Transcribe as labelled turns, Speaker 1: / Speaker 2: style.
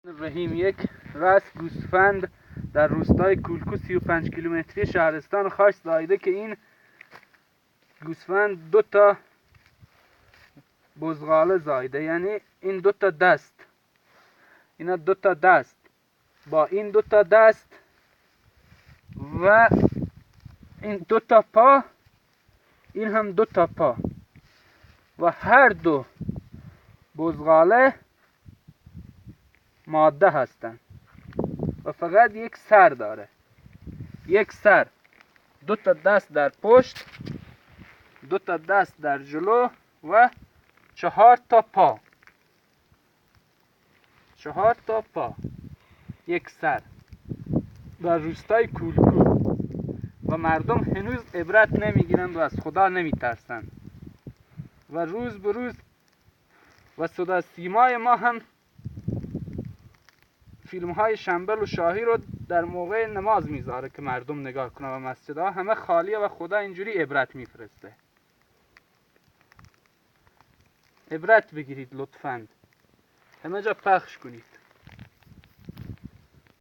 Speaker 1: رحیم یک راس گوسفند در روستای کولکو 35 کیلومتری شهرستان خاش زایده که این گوسفند 2 بزغاله زایده، یعنی این 2 دست، اینا 2 دست، با این 2 دست و این 2 پا، این هم 2 پا و هر 2 بزغاله ماده هستند و فقط یک سر داره، یک سر، 2 دست در پشت، 2 دست در جلو و 4 پا، 4 پا، یک سر در روستای کولکو و مردم هنوز عبرت نمیگیرند و از خدا نمیترسند و روز به روز و صدا سیمای ما هم فیلم های شنبل و شاهی رو در موقع نماز میذاره که مردم نگاه کنه و مسجدها همه خالیه و خدا اینجوری عبرت میفرسته. عبرت بگیرید لطفاً، همه جا پخش کنید.